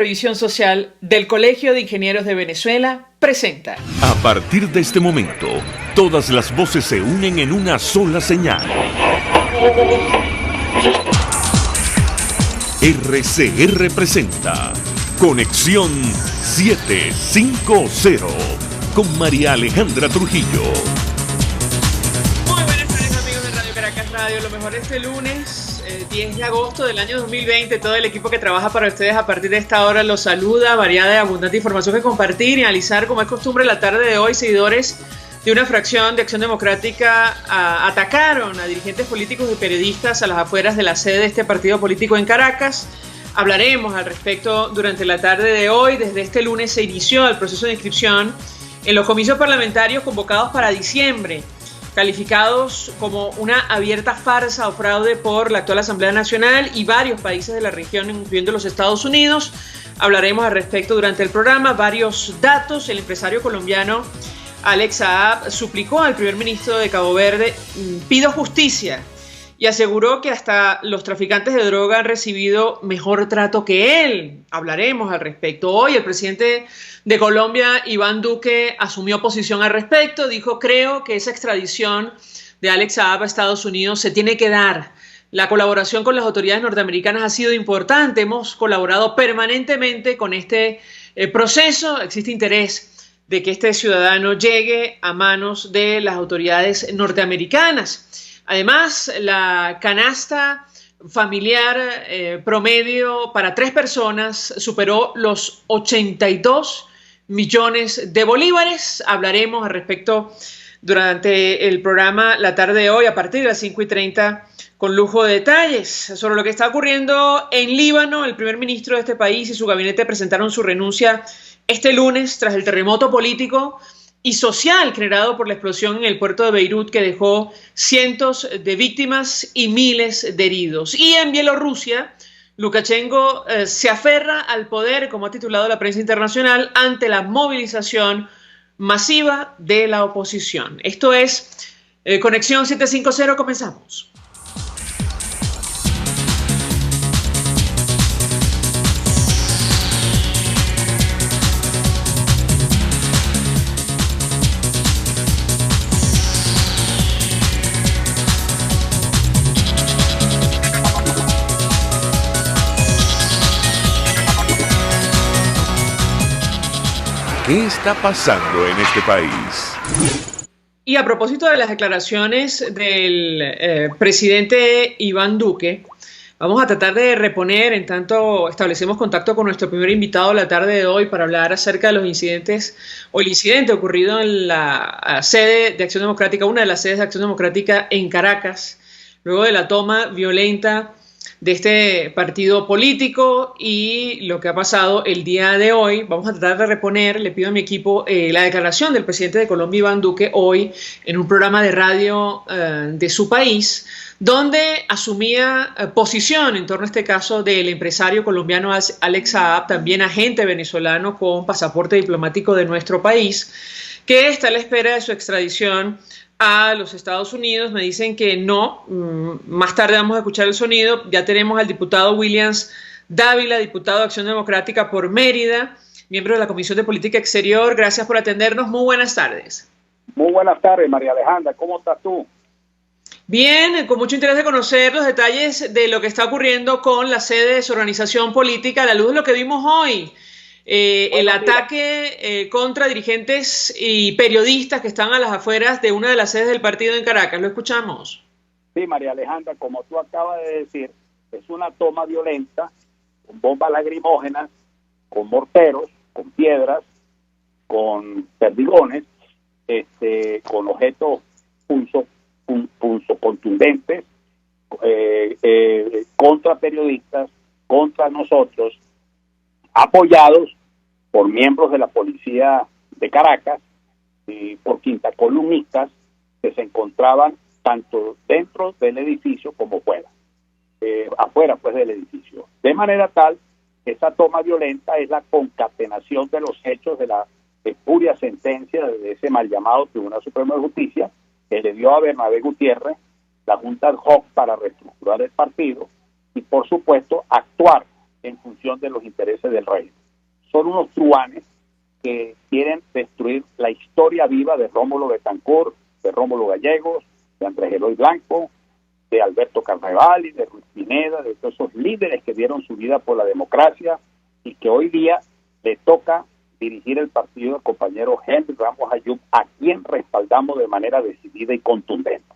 Previsión Social del Colegio de Ingenieros de Venezuela presenta. A partir de este momento, todas las voces se unen en una sola señal. RCR presenta Conexión 750 con María Alejandra Trujillo. Muy buenas tardes, amigos de Radio Caracas Radio. Lo mejor este lunes 10 de agosto del año 2020, todo el equipo que trabaja para ustedes a partir de esta hora los saluda, variada y abundante información que compartir y analizar, como es costumbre la tarde de hoy. Seguidores de una fracción de Acción Democrática atacaron a dirigentes políticos y periodistas a las afueras de la sede de este partido político en Caracas. Hablaremos al respecto durante la tarde de hoy. Desde este lunes se inició el proceso de inscripción en los comicios parlamentarios convocados para diciembre, calificados como una abierta farsa o fraude por la actual Asamblea Nacional y varios países de la región, incluyendo los Estados Unidos. Hablaremos al respecto durante el programa. Varios datos. El empresario colombiano Alex Saab suplicó al primer ministro de Cabo Verde: pido justicia, y aseguró que hasta los traficantes de droga han recibido mejor trato que él. Hablaremos al respecto. Hoy el presidente de Colombia, Iván Duque, asumió posición al respecto. Dijo: creo que esa extradición de Alex Saab a Estados Unidos se tiene que dar. La colaboración con las autoridades norteamericanas ha sido importante. Hemos colaborado permanentemente con este proceso. Existe interés de que este ciudadano llegue a manos de las autoridades norteamericanas. Además, la canasta familiar promedio para 3 personas superó los 82 millones de bolívares. Hablaremos al respecto durante el programa la tarde de hoy a partir de las 5:30 con lujo de detalles. Sobre lo que está ocurriendo en Líbano, el primer ministro de este país y su gabinete presentaron su renuncia este lunes tras el terremoto político y social generado por la explosión en el puerto de Beirut, que dejó cientos de víctimas y miles de heridos. Y en Bielorrusia, Lukashenko se aferra al poder, como ha titulado la prensa internacional, ante la movilización masiva de la oposición. Esto es Conexión 750, comenzamos. ¿Qué está pasando en este país? Y a propósito de las declaraciones del presidente Iván Duque, vamos a tratar de reponer, en tanto establecemos contacto con nuestro primer invitado la tarde de hoy para hablar acerca de los incidentes o el incidente ocurrido en la sede de Acción Democrática, una de las sedes de Acción Democrática en Caracas, luego de la toma violenta de este partido político y lo que ha pasado el día de hoy. Vamos a tratar de reponer, le pido a mi equipo, la declaración del presidente de Colombia, Iván Duque, hoy en un programa de radio de su país, donde asumía posición en torno a este caso del empresario colombiano Alex Saab, también agente venezolano con pasaporte diplomático de nuestro país, que está a la espera de su extradición a los Estados Unidos. Me dicen que no. Más tarde vamos a escuchar el sonido. Ya tenemos al diputado Williams Dávila, diputado de Acción Democrática por Mérida, miembro de la Comisión de Política Exterior. Gracias por atendernos. Muy buenas tardes. Muy buenas tardes, María Alejandra. ¿Cómo estás tú? Bien, con mucho interés de conocer los detalles de lo que está ocurriendo con la sede de su organización política a la luz de lo que vimos hoy. El ataque contra dirigentes y periodistas que están a las afueras de una de las sedes del partido en Caracas. Lo escuchamos. Sí, María Alejandra, como tú acabas de decir, es una toma violenta con bombas lacrimógenas, con morteros, con piedras, con perdigones, con objetos punzocontundentes contra periodistas, contra nosotros, apoyados por miembros de la policía de Caracas y por quintacolumnistas que se encontraban tanto dentro del edificio como fuera, afuera pues del edificio. De manera tal, esa toma violenta es la concatenación de los hechos de la espuria sentencia de ese mal llamado Tribunal Supremo de Justicia, que le dio a Bernabé Gutiérrez la Junta ad hoc para reestructurar el partido y, por supuesto, actuar en función de los intereses del régimen. Son unos truanes que quieren destruir la historia viva de Rómulo Betancourt, de Rómulo Gallegos, de Andrés Eloy Blanco, de Alberto Carnevali, de Ruiz Pineda, de todos esos líderes que dieron su vida por la democracia y que hoy día le toca dirigir el partido del compañero Henry Ramos Ayub, a quien respaldamos de manera decidida y contundente.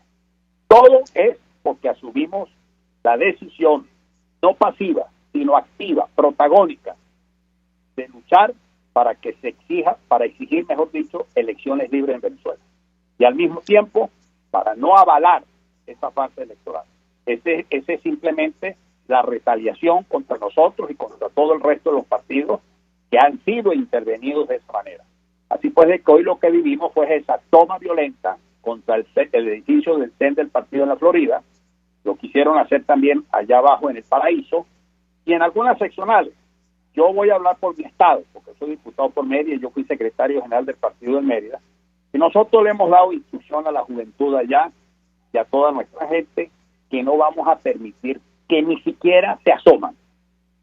Todo es porque asumimos la decisión, no pasiva, sino activa, protagónica, de luchar para que se exija, para exigir, mejor dicho, elecciones libres en Venezuela. Y al mismo tiempo, para no avalar esa farsa electoral. Ese es simplemente la retaliación contra nosotros y contra todo el resto de los partidos que han sido intervenidos de esa manera. Así pues, de que hoy lo que vivimos fue esa toma violenta contra el edificio del CEN del partido en la Florida. Lo quisieron hacer también allá abajo en el Paraíso y en algunas seccionales. Yo voy a hablar por mi estado, porque soy diputado por Mérida y yo fui secretario general del partido de Mérida. Y nosotros le hemos dado instrucción a la juventud allá y a toda nuestra gente que no vamos a permitir que ni siquiera se asoman,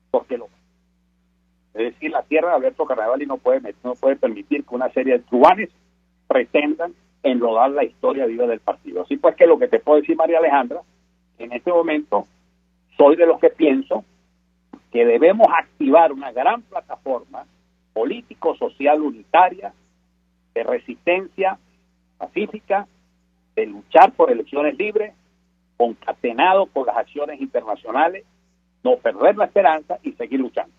porque es decir, la tierra de Alberto Carnevali no puede permitir que una serie de truanes pretendan enlodar la historia viva del partido. Así pues que lo que te puedo decir, María Alejandra, en este momento soy de los que pienso que debemos activar una gran plataforma político-social unitaria de resistencia pacífica, de luchar por elecciones libres, concatenado con las acciones internacionales, no perder la esperanza y seguir luchando.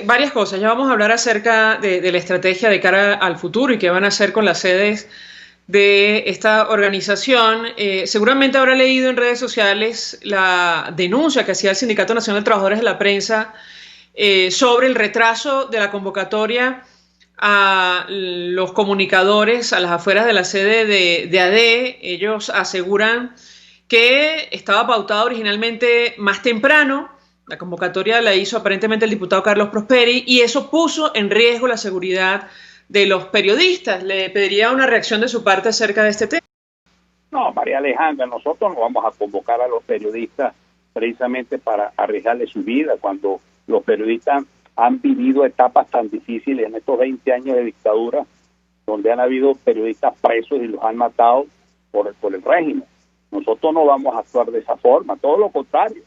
Varias cosas. Ya vamos a hablar acerca de la estrategia de cara al futuro y qué van a hacer con las sedes de esta organización. Seguramente habrá leído en redes sociales la denuncia que hacía el Sindicato Nacional de Trabajadores de la Prensa sobre el retraso de la convocatoria a los comunicadores a las afueras de la sede de AD. Ellos aseguran que estaba pautada originalmente más temprano. La convocatoria la hizo aparentemente el diputado Carlos Prosperi y eso puso en riesgo la seguridad de los periodistas. Le pediría una reacción de su parte acerca de este tema. No, María Alejandra, nosotros no vamos a convocar a los periodistas precisamente para arriesgarle su vida, cuando los periodistas han vivido etapas tan difíciles en estos 20 años de dictadura, donde han habido periodistas presos y los han matado por el régimen. Nosotros no vamos a actuar de esa forma, todo lo contrario.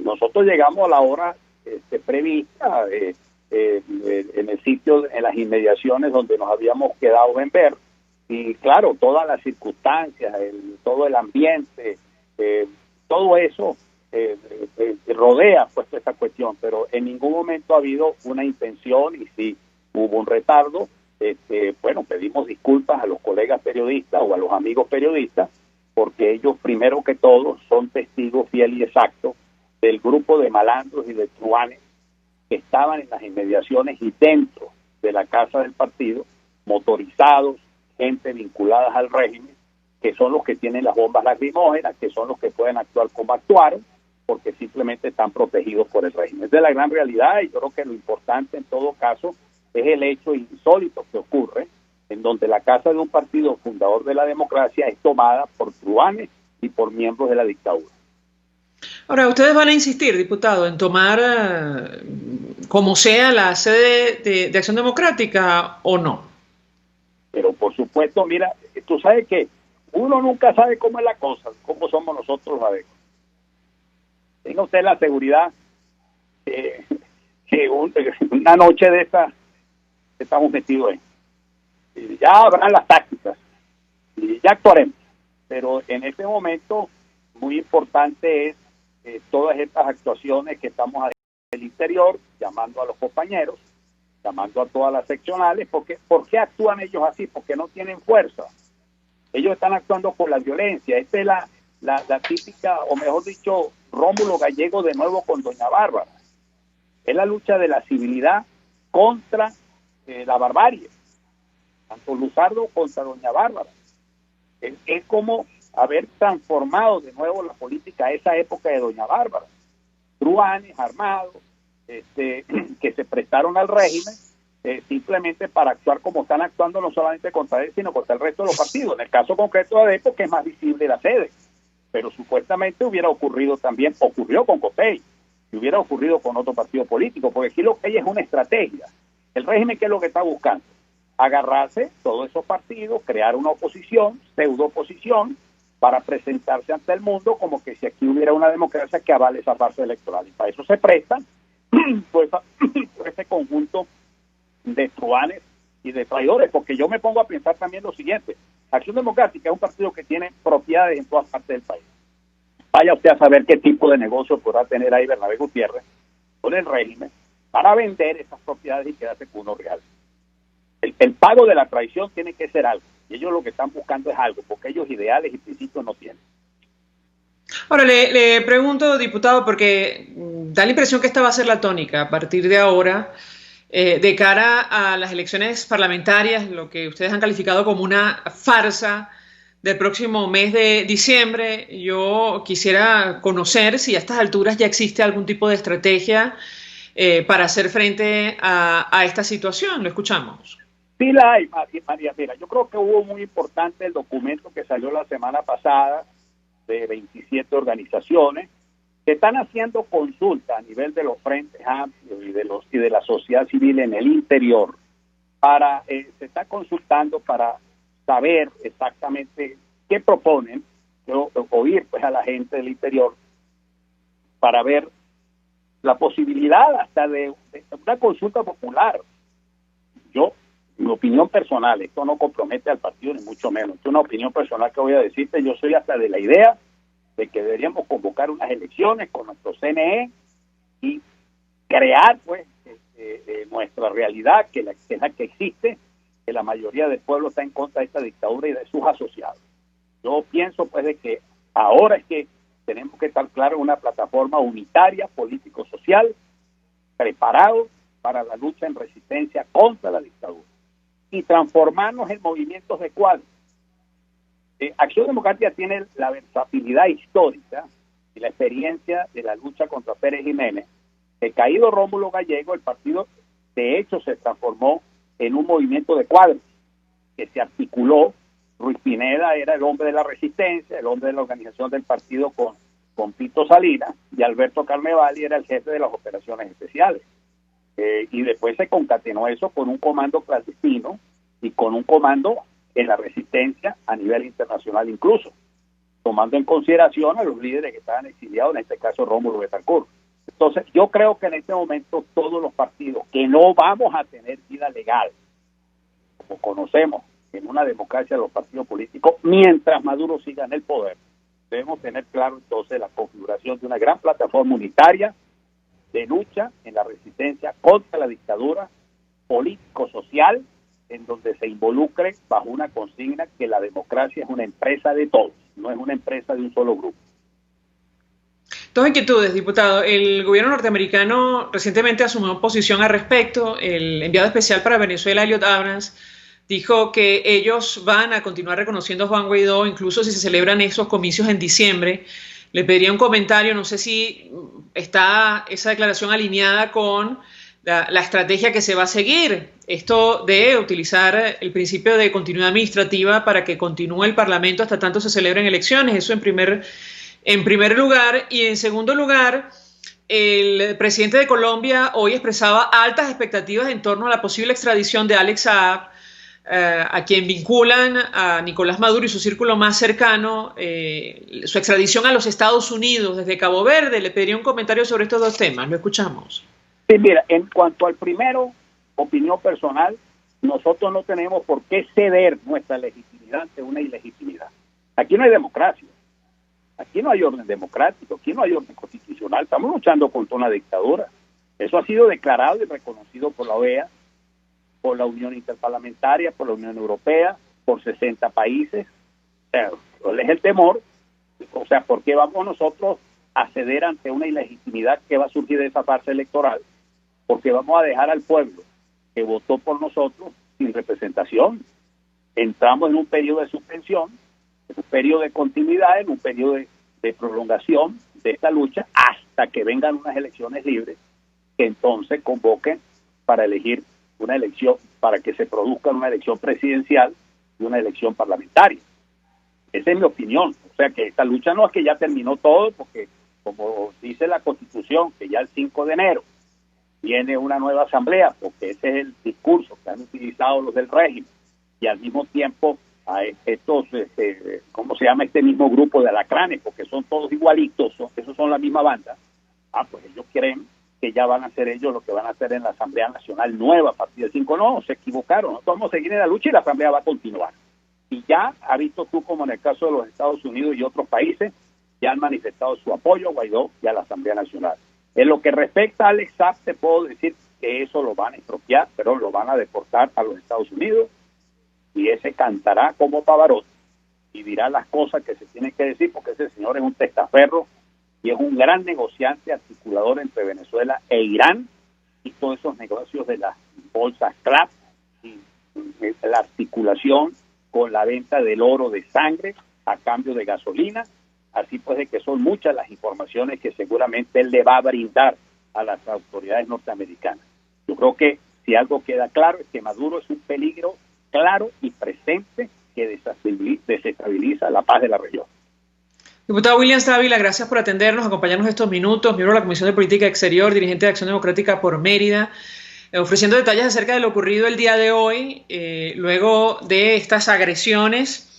Nosotros llegamos a la hora prevista en el sitio, en las inmediaciones donde nos habíamos quedado en ver, y claro, todas las circunstancias, todo el ambiente, todo eso rodea pues esta cuestión, pero en ningún momento ha habido una intención, y si hubo un retardo, bueno, pedimos disculpas a los colegas periodistas o a los amigos periodistas, porque ellos primero que todo son testigos fiel y exactos del grupo de malandros y de truanes que estaban en las inmediaciones y dentro de la casa del partido, motorizados, gente vinculada al régimen, que son los que tienen las bombas lacrimógenas, que son los que pueden actuar como actuaron, porque simplemente están protegidos por el régimen. Es de la gran realidad, y yo creo que lo importante en todo caso es el hecho insólito que ocurre, en donde la casa de un partido fundador de la democracia es tomada por truanes y por miembros de la dictadura. Ahora, ¿ustedes van a insistir, diputado, en tomar como sea la sede de Acción Democrática o no? Pero por supuesto, mira, tú sabes que uno nunca sabe cómo es la cosa, cómo somos nosotros los adecos. Tenga usted la seguridad que una noche de esta estamos metidos en. Y ya habrán las tácticas y ya actuaremos, pero en este momento muy importante es todas estas actuaciones que estamos haciendo en el interior, llamando a los compañeros, llamando a todas las seccionales, porque ¿por qué actúan ellos así? Porque no tienen fuerza. Ellos están actuando por la violencia. Esta es la típica, o mejor dicho, Rómulo Gallego de nuevo con doña Bárbara. Es la lucha de la civilidad contra la barbarie. Tanto Luzardo contra doña Bárbara. Es como haber transformado de nuevo la política a esa época de doña Bárbara. Truanes armados que se prestaron al régimen simplemente para actuar como están actuando, no solamente contra él, sino contra el resto de los partidos. En el caso concreto de ADEPO, que es más visible la sede, pero supuestamente ocurrió con COPEI, si hubiera ocurrido con otro partido político, porque aquí lo que hay es una estrategia. El régimen, ¿qué es lo que está buscando? Agarrarse todos esos partidos, crear una oposición, pseudo oposición, para presentarse ante el mundo como que si aquí hubiera una democracia que avale esa farsa electoral. Y para eso se prestan pues, por ese conjunto de truanes y de traidores, porque yo me pongo a pensar también lo siguiente: Acción Democrática es un partido que tiene propiedades en todas partes del país. Vaya usted a saber qué tipo de negocio podrá tener ahí Bernabé Gutiérrez con el régimen para vender esas propiedades y quedarse con uno real. El pago de la traición tiene que ser algo, y ellos lo que están buscando es algo, porque ellos ideales y principios no tienen. Ahora, le pregunto, diputado, porque da la impresión que esta va a ser la tónica a partir de ahora, de cara a las elecciones parlamentarias, lo que ustedes han calificado como una farsa del próximo mes de diciembre. Yo quisiera conocer si a estas alturas ya existe algún tipo de estrategia para hacer frente a esta situación. Lo escuchamos. Sí la hay, María. Mira, yo creo que hubo muy importante el documento que salió la semana pasada de 27 organizaciones que están haciendo consulta a nivel de los frentes amplios y de la sociedad civil en el interior. Se está consultando para saber exactamente qué proponen, oír pues a la gente del interior para ver la posibilidad hasta de una consulta popular. Mi opinión personal, esto no compromete al partido ni mucho menos, es una opinión personal que voy a decirte. Yo soy hasta de la idea de que deberíamos convocar unas elecciones con nuestro CNE y crear pues nuestra realidad, que es la que existe, que la mayoría del pueblo está en contra de esta dictadura y de sus asociados. Yo pienso pues de que ahora es que tenemos que estar claros en una plataforma unitaria, político-social, preparado para la lucha en resistencia contra la dictadura y transformarnos en movimientos de cuadros. Acción Democrática tiene la versatilidad histórica y la experiencia de la lucha contra Pérez Jiménez. Que caído Rómulo Gallego, el partido de hecho se transformó en un movimiento de cuadros que se articuló. Ruiz Pineda era el hombre de la resistencia, el hombre de la organización del partido con Pito Salinas, y Alberto Carnevali era el jefe de las operaciones especiales. Y después se concatenó eso con un comando clandestino y con un comando en la resistencia a nivel internacional, incluso tomando en consideración a los líderes que estaban exiliados, en este caso Rómulo Betancourt. Entonces yo creo que en este momento todos los partidos que no vamos a tener vida legal, como conocemos en una democracia, los partidos políticos, mientras Maduro siga en el poder, debemos tener claro entonces la configuración de una gran plataforma unitaria de lucha en la resistencia contra la dictadura, político-social, en donde se involucre bajo una consigna que la democracia es una empresa de todos, no es una empresa de un solo grupo. Dos inquietudes, diputado. El gobierno norteamericano recientemente asumió posición al respecto. El enviado especial para Venezuela, Elliot Abrams, dijo que ellos van a continuar reconociendo a Juan Guaidó, incluso si se celebran esos comicios en diciembre. Le pediría un comentario, no sé si está esa declaración alineada con la estrategia que se va a seguir, esto de utilizar el principio de continuidad administrativa para que continúe el Parlamento hasta tanto se celebren elecciones. Eso en primer lugar. Y en segundo lugar, el presidente de Colombia hoy expresaba altas expectativas en torno a la posible extradición de Alex Saab, a quien vinculan a Nicolás Maduro y su círculo más cercano, su extradición a los Estados Unidos desde Cabo Verde. Le pediría un comentario sobre estos dos temas. Lo escuchamos. Sí, mira, en cuanto al primero, opinión personal, nosotros no tenemos por qué ceder nuestra legitimidad ante una ilegitimidad. Aquí no hay democracia, aquí no hay orden democrático, aquí no hay orden constitucional, estamos luchando contra una dictadura. Eso ha sido declarado y reconocido por la OEA, por la Unión Interparlamentaria, por la Unión Europea, por 60 países. O sea, ¿cuál es el temor? O sea, ¿por qué vamos nosotros a ceder ante una ilegitimidad que va a surgir de esa farsa electoral? Porque vamos a dejar al pueblo que votó por nosotros sin representación. Entramos en un periodo de suspensión, en un periodo de continuidad, en un periodo de prolongación de esta lucha hasta que vengan unas elecciones libres que entonces convoquen para elegir una elección, para que se produzca una elección presidencial y una elección parlamentaria. Esa es mi opinión. O sea que esta lucha no es que ya terminó todo, porque como dice la Constitución, que ya el 5 de enero viene una nueva asamblea, porque ese es el discurso que han utilizado los del régimen, y al mismo tiempo a estos, ¿cómo se llama este mismo grupo de alacranes? Porque son todos igualitos, esos son la misma banda. Pues ellos creen que ya van a ser ellos lo que van a hacer en la Asamblea Nacional nueva a partir del 5. No, se equivocaron, nosotros vamos a seguir en la lucha y la Asamblea va a continuar. Y ya ha visto tú como en el caso de los Estados Unidos y otros países, ya han manifestado su apoyo a Guaidó y a la Asamblea Nacional. En lo que respecta a Alex Saab, te puedo decir que eso lo van a expropiar, pero lo van a deportar a los Estados Unidos, y ese cantará como Pavarotti y dirá las cosas que se tienen que decir, porque ese señor es un testaferro y es un gran negociante, articulador entre Venezuela e Irán, y todos esos negocios de las bolsas CLAP y la articulación con la venta del oro de sangre a cambio de gasolina. Así pues, de que son muchas las informaciones que seguramente él le va a brindar a las autoridades norteamericanas. Yo creo que si algo queda claro es que Maduro es un peligro claro y presente que desestabiliza la paz de la región. Diputado William Dávila, gracias por atendernos, acompañarnos estos minutos, miembro de la Comisión de Política Exterior, dirigente de Acción Democrática por Mérida, ofreciendo detalles acerca de lo ocurrido el día de hoy, luego de estas agresiones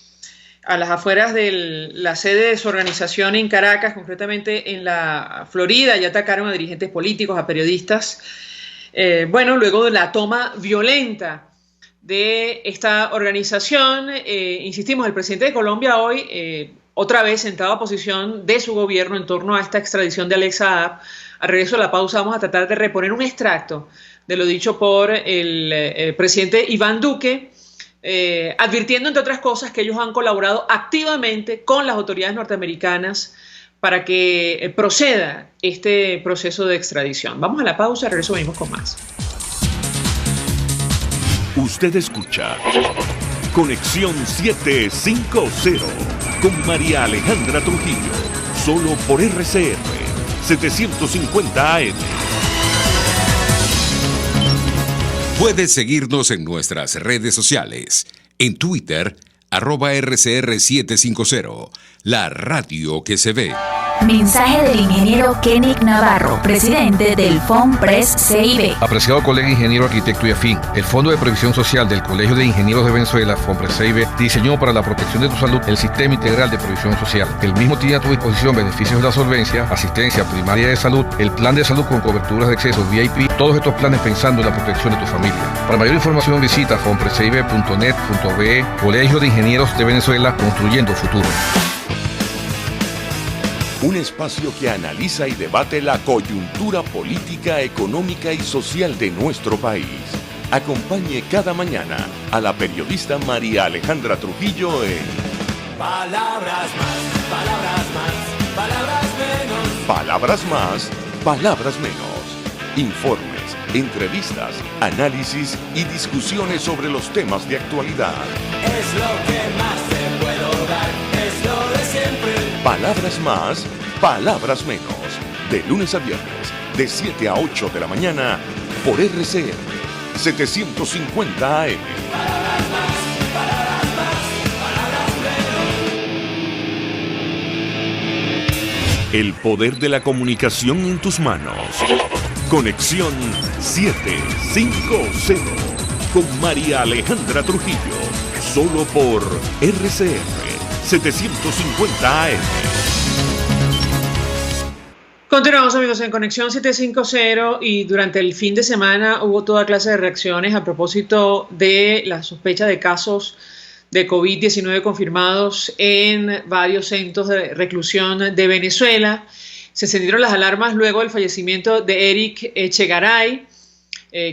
a las afueras de la sede de su organización en Caracas, concretamente en la Florida. Ya atacaron a dirigentes políticos, a periodistas. Luego de la toma violenta de esta organización, insistimos, el presidente de Colombia hoy, otra vez sentado a posición de su gobierno en torno a esta extradición de Alex Saab. Al regreso de la pausa vamos a tratar de reponer un extracto de lo dicho por el presidente Iván Duque, advirtiendo, entre otras cosas, que ellos han colaborado activamente con las autoridades norteamericanas para que proceda este proceso de extradición. Vamos a la pausa, al regreso venimos con más. Usted escucha Conexión 750 con María Alejandra Trujillo, solo por RCR 750 AM. Puedes seguirnos en nuestras redes sociales. En Twitter, @RCR750, la radio que se ve. Mensaje del ingeniero Kenick Navarro, presidente del FOMPRES-CIB. Apreciado colega ingeniero, arquitecto y afín, el Fondo de Previsión Social del Colegio de Ingenieros de Venezuela, FOMPRES-CIB, diseñó para la protección de tu salud el Sistema Integral de Previsión Social. El mismo tiene a tu disposición beneficios de la solvencia, asistencia primaria de salud, el plan de salud con coberturas de acceso VIP, todos estos planes pensando en la protección de tu familia. Para mayor información visita fomprescibe.net.be. Colegio de Ingenieros de Venezuela, construyendo futuro. Un espacio que analiza y debate la coyuntura política, económica y social de nuestro país. Acompañe cada mañana a la periodista María Alejandra Trujillo en Palabras más, palabras más, palabras menos. Palabras más, palabras menos. Informes, entrevistas, análisis y discusiones sobre los temas de actualidad. Es lo que más te puedo dar, es lo de siempre. Palabras más, palabras menos. De lunes a viernes, de 7 a 8 de la mañana, por RCR 750 AM. Palabras más, palabras más, palabras menos. El poder de la comunicación en tus manos. Conexión 750 con María Alejandra Trujillo. Solo por RCR 750 AM. Continuamos, amigos, en Conexión 750, y durante el fin de semana hubo toda clase de reacciones a propósito de la sospecha de casos de COVID-19 confirmados en varios centros de reclusión de Venezuela. Se encendieron las alarmas luego del fallecimiento de Eric Echegaray,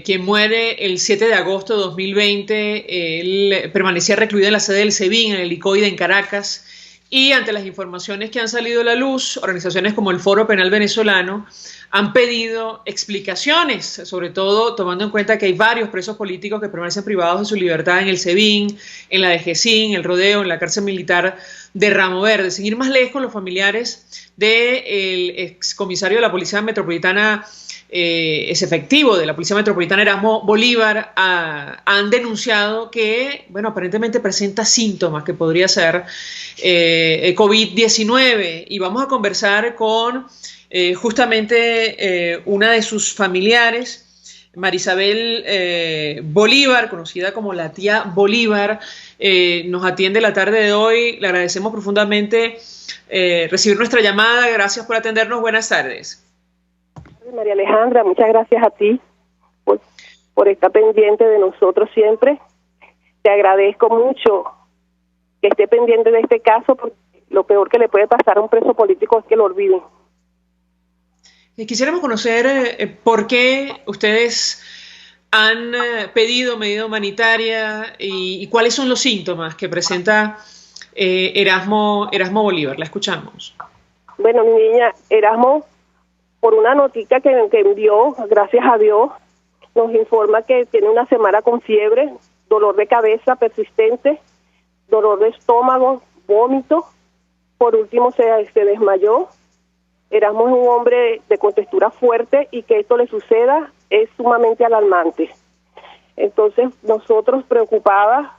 quien muere el 7 de agosto de 2020. Él permanecía recluido en la sede del SEBIN, en el Helicoide en Caracas, y ante las informaciones que han salido a la luz, organizaciones como el Foro Penal Venezolano han pedido explicaciones, sobre todo tomando en cuenta que hay varios presos políticos que permanecen privados de su libertad en el SEBIN, en la DGCIN, el Rodeo, en la cárcel militar de Ramo Verde. Seguir más lejos, los familiares del excomisario de la Policía Metropolitana, ese efectivo de la Policía Metropolitana, Erasmo Bolívar, han denunciado que, bueno, aparentemente presenta síntomas que podría ser COVID-19. Y vamos a conversar con justamente una de sus familiares, Marisabel Bolívar, conocida como la tía Bolívar. Nos atiende la tarde de hoy. Le agradecemos profundamente recibir nuestra llamada. Gracias por atendernos. Buenas tardes. María Alejandra, muchas gracias a ti por estar pendiente de nosotros siempre. Te agradezco mucho que esté pendiente de este caso, porque lo peor que le puede pasar a un preso político es que lo olviden. Quisiéramos conocer por qué ustedes han pedido medida humanitaria y cuáles son los síntomas que presenta Erasmo Bolívar. La escuchamos. Bueno, mi niña, Erasmo, por una noticia que envió, gracias a Dios, nos informa que tiene una semana con fiebre, dolor de cabeza persistente, dolor de estómago, vómito. Por último se desmayó. Erasmo es un hombre de contextura fuerte y que esto le suceda es sumamente alarmante. Entonces, nosotros preocupadas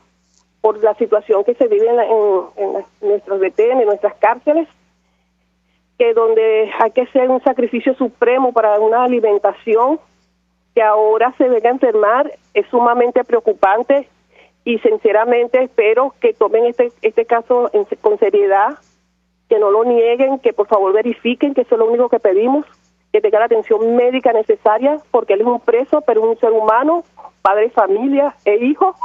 por la situación que se vive en nuestros detenciones, en nuestras cárceles, que donde hay que hacer un sacrificio supremo para una alimentación, que ahora se venga a enfermar, es sumamente preocupante y sinceramente espero que tomen este caso con seriedad, que no lo nieguen, que por favor verifiquen, que eso es lo único que pedimos, que tenga la atención médica necesaria, porque él es un preso, pero es un ser humano, padre, familia e hijo,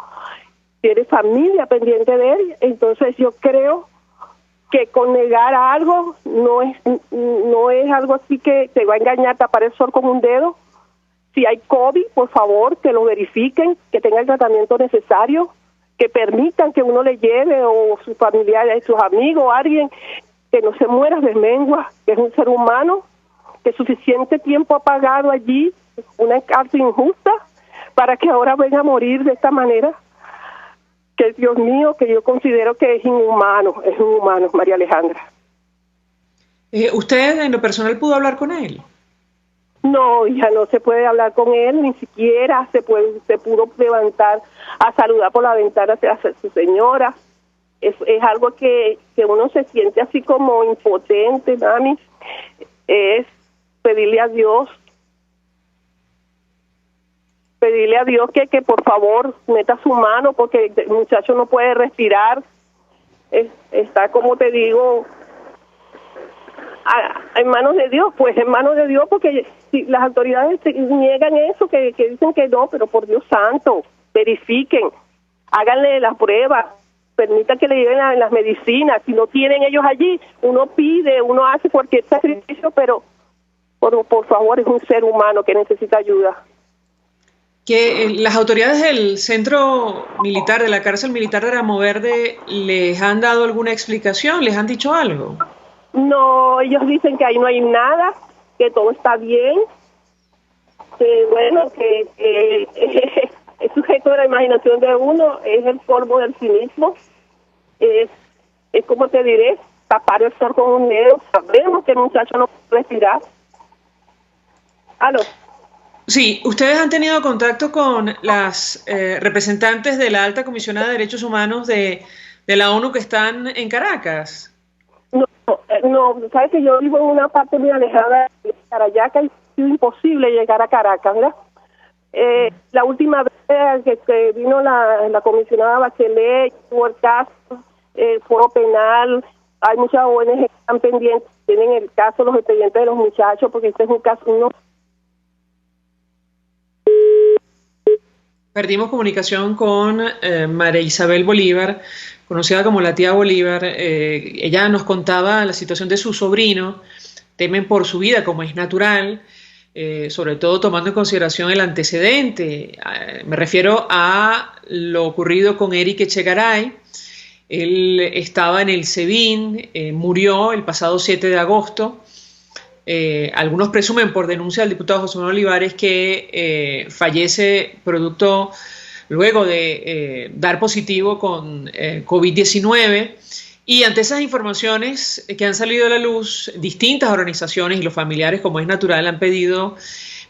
tiene familia pendiente de él. Entonces yo creo que con negar algo no es algo así que te va a engañar, tapar el sol con un dedo. Si hay COVID, por favor, que lo verifiquen, que tenga el tratamiento necesario, que permitan que uno le lleve, o sus familiares, sus amigos, alguien, que no se muera de mengua, que es un ser humano, que suficiente tiempo ha pagado allí, una cárcel injusta, para que ahora venga a morir de esta manera, que Dios mío, que yo considero que es inhumano, María Alejandra. ¿Usted en lo personal pudo hablar con él? No, hija, no se puede hablar con él, ni siquiera se pudo levantar a saludar por la ventana a su señora. Es algo que uno se siente así como impotente, mami. Es pedirle a Dios que por favor meta su mano, porque el muchacho no puede respirar. Está, como te digo, en manos de Dios, porque si las autoridades niegan eso, que dicen que no, pero por Dios santo, verifiquen, háganle las pruebas, permitan que le lleven las medicinas. Si no tienen ellos allí, uno pide, uno hace cualquier sacrificio, pero por favor, es un ser humano que necesita ayuda. Que las autoridades del centro militar, de la cárcel militar de Ramo Verde, ¿les han dado alguna explicación? ¿Les han dicho algo? No, ellos dicen que ahí no hay nada, que todo está bien, que bueno, que es sujeto de la imaginación de uno, es el polvo del cinismo, es como te diré, tapar el sol con un dedo. Sabemos que el muchacho no puede respirar. ¿Aló? Sí, ¿ustedes han tenido contacto con las representantes de la Alta Comisionada de Derechos Humanos de la ONU que están en Caracas? No, sabes que yo vivo en una parte muy alejada de Carayaca y es imposible llegar a Caracas, ¿verdad? La última vez que vino la comisionada Bachelet, tuvo el caso, foro penal, hay muchas ONG que están pendientes, tienen el caso, los expedientes de los muchachos, porque este es un caso, Perdimos comunicación con María Isabel Bolívar, conocida como la tía Bolívar. Ella nos contaba la situación de su sobrino. Temen por su vida, como es natural, sobre todo tomando en consideración el antecedente. Me refiero a lo ocurrido con Eric Echegaray. Él estaba en el SEBIN, murió el pasado 7 de agosto. Algunos presumen, por denuncia del diputado José Manuel Olivares, que fallece luego de dar positivo con COVID-19, Y ante esas informaciones que han salido a la luz, distintas organizaciones y los familiares, como es natural, han pedido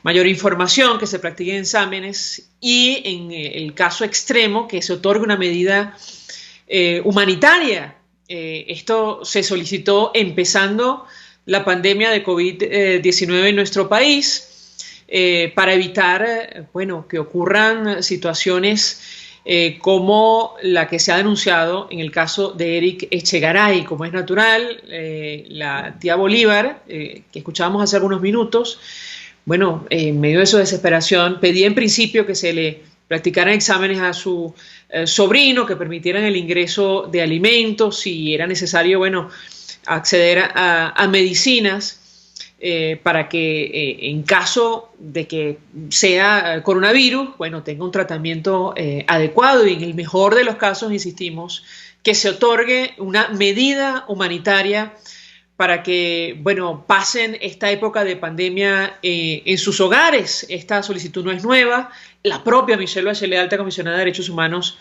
mayor información, que se practiquen exámenes y, en el caso extremo, que se otorgue una medida humanitaria. Esto se solicitó empezando la pandemia de COVID-19 en nuestro país para evitar, que ocurran situaciones como la que se ha denunciado en el caso de Eric Echegaray. Como es natural, la tía Bolívar, que escuchábamos hace algunos minutos, en medio de su desesperación, pedía en principio que se le practicaran exámenes a su sobrino, que permitieran el ingreso de alimentos, si era necesario, acceder a medicinas, para que en caso de que sea coronavirus, tenga un tratamiento adecuado, y en el mejor de los casos, insistimos, que se otorgue una medida humanitaria para que, pasen esta época de pandemia en sus hogares. Esta solicitud no es nueva. La propia Michelle Bachelet, alta comisionada de Derechos Humanos